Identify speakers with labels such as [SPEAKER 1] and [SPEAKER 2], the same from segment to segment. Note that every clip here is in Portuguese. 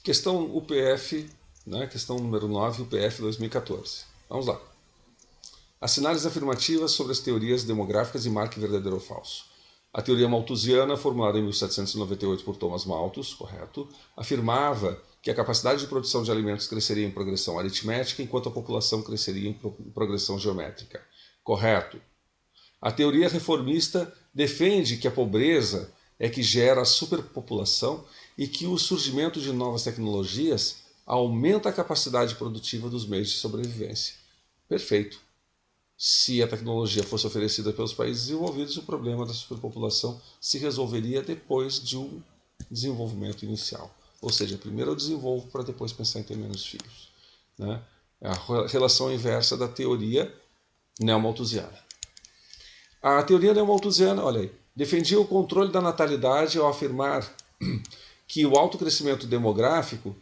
[SPEAKER 1] Questão UPF, né? Questão número 9, UPF 2014. Vamos lá. Assinale as afirmativas sobre as teorias demográficas e marque verdadeiro ou falso. A teoria malthusiana, formulada em 1798 por Thomas Malthus, correto, afirmava que a capacidade de produção de alimentos cresceria em progressão aritmética, enquanto a população cresceria em progressão geométrica. Correto. A teoria reformista defende que a pobreza é que gera a superpopulação e que o surgimento de novas tecnologias aumenta a capacidade produtiva dos meios de sobrevivência. Perfeito. Se a tecnologia fosse oferecida pelos países desenvolvidos, o problema da superpopulação se resolveria depois de um desenvolvimento inicial. Ou seja, primeiro eu desenvolvo para depois pensar em ter menos filhos. Né? É a relação inversa da teoria neomalthusiana. A teoria neomalthusiana, olha aí, defendia o controle da natalidade ao afirmar que o alto crescimento demográfico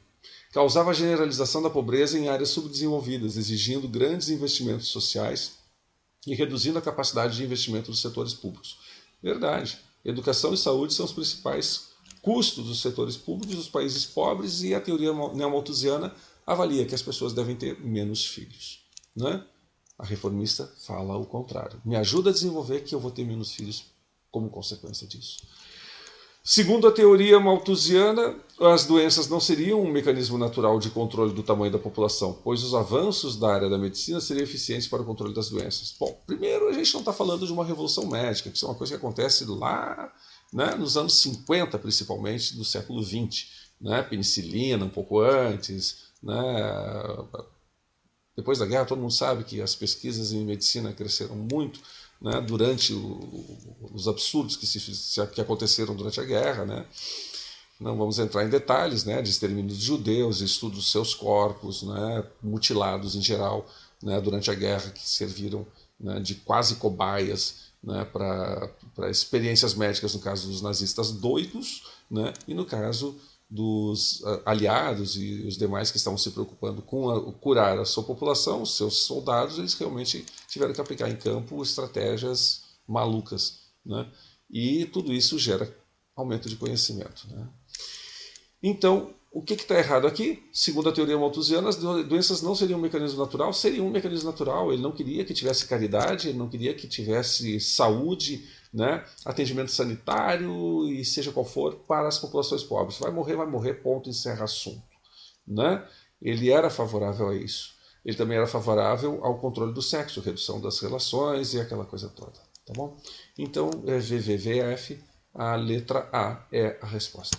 [SPEAKER 1] causava a generalização da pobreza em áreas subdesenvolvidas, exigindo grandes investimentos sociais e reduzindo a capacidade de investimento dos setores públicos. Verdade. Educação e saúde são os principais custos dos setores públicos dos países pobres e a teoria neomalthusiana avalia que as pessoas devem ter menos filhos. Né? A reformista fala o contrário. Me ajuda a desenvolver que eu vou ter menos filhos como consequência disso. Segundo a teoria malthusiana, as doenças não seriam um mecanismo natural de controle do tamanho da população, pois os avanços da área da medicina seriam eficientes para o controle das doenças. Bom, primeiro a gente não está falando de uma revolução médica, que isso é uma coisa que acontece lá, né, nos anos 50, principalmente, do século XX. Né, penicilina, um pouco antes. Né, depois da guerra, todo mundo sabe que as pesquisas em medicina cresceram muito, né, durante os absurdos que aconteceram durante a guerra. Né? Não vamos entrar em detalhes, né, de extermínio de judeus, estudo dos seus corpos, né, mutilados em geral, né, durante a guerra, que serviram, né, de quase cobaias, né, para experiências médicas, no caso dos nazistas doidos, né, e no caso dos aliados e os demais que estavam se preocupando com curar a sua população, os seus soldados, eles realmente tiveram que aplicar em campo estratégias malucas. Né? E tudo isso gera aumento de conhecimento. Né? Então, o que está errado aqui? Segundo a teoria malthusiana, as doenças não seriam um mecanismo natural, seriam um mecanismo natural. Ele não queria que tivesse caridade, ele não queria que tivesse saúde, né, atendimento sanitário e seja qual for para as populações pobres. Vai morrer, ponto, encerra assunto. Né? Ele era favorável a isso. Ele também era favorável ao controle do sexo, redução das relações e aquela coisa toda. Tá bom? Então, VVVF, a letra A é a resposta.